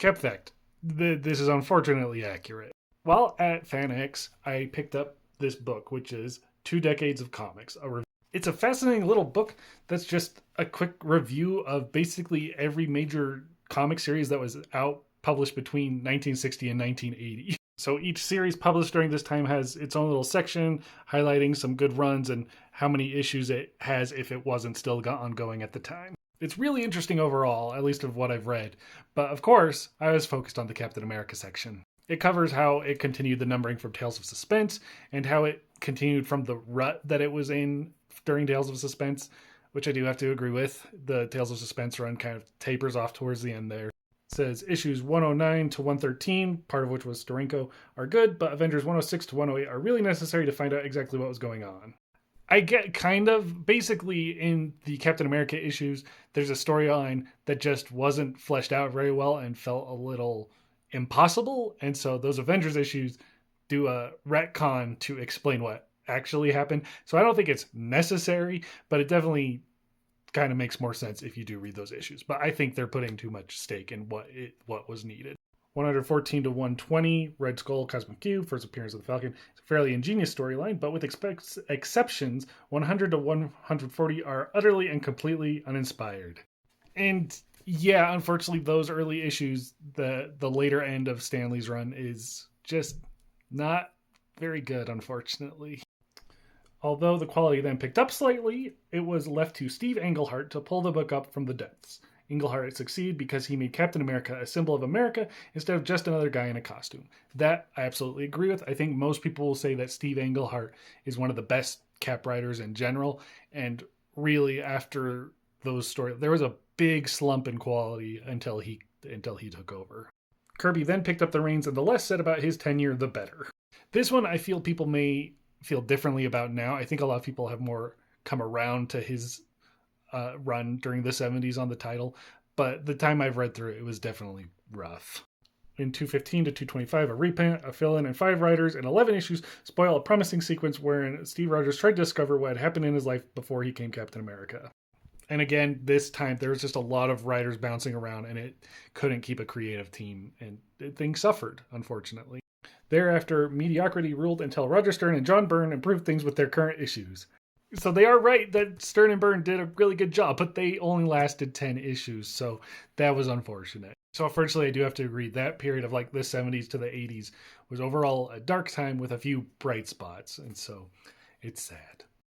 Cap fact. This is unfortunately accurate. While at FanX, I picked up this book, which is 2 Decades of Comics. It's a fascinating little book that's just a quick review of basically every major comic series that was out published between 1960 and 1980. So each series published during this time has its own little section highlighting some good runs and how many issues it has if it wasn't still ongoing at the time. It's really interesting overall, at least of what I've read. But of course, I was focused on the Captain America section. It covers how it continued the numbering from Tales of Suspense and how it continued from the rut that it was in during Tales of Suspense, which I do have to agree with. The Tales of Suspense run kind of tapers off towards the end there. It says issues 109 to 113, part of which was Steranko, are good, but Avengers 106 to 108 are really necessary to find out exactly what was going on. I get kind of, basically in the Captain America issues, there's a storyline that just wasn't fleshed out very well and felt a little impossible. And so those Avengers issues do a retcon to explain what actually happened. So I don't think it's necessary, but it definitely kind of makes more sense if you do read those issues. But I think they're putting too much stake in what was needed. 114 to 120, Red Skull, Cosmic Cube, first appearance of the Falcon. It's a fairly ingenious storyline, but with exceptions, 100 to 140 are utterly and completely uninspired. And yeah, unfortunately, those early issues, the later end of Stanley's run is just not very good, unfortunately. Although the quality then picked up slightly, it was left to Steve Englehart to pull the book up from the depths. Englehart succeeded because he made Captain America a symbol of America instead of just another guy in a costume. That I absolutely agree with. I think most people will say that Steve Englehart is one of the best Cap writers in general. And really, after those stories, there was a big slump in quality until he took over. Kirby then picked up the reins, and the less said about his tenure, the better. This one, I feel people may feel differently about now. I think a lot of people have more come around to his run during the 70s on the title, but the time I've read through it, it was definitely rough. In 215 to 225, a reprint, a fill-in, and 5 writers in 11 issues spoil a promising sequence wherein Steve Rogers tried to discover what had happened in his life before he became Captain America. And again, this time there was just a lot of writers bouncing around, and it couldn't keep a creative team, and things suffered, unfortunately. Thereafter, mediocrity ruled until Roger Stern and John Byrne improved things with their current issues. So they are right that Stern and Byrne did a really good job, but they only lasted 10 issues, so that was unfortunate. So unfortunately, I do have to agree, that period of like the 70s to the 80s was overall a dark time with a few bright spots, and so it's sad.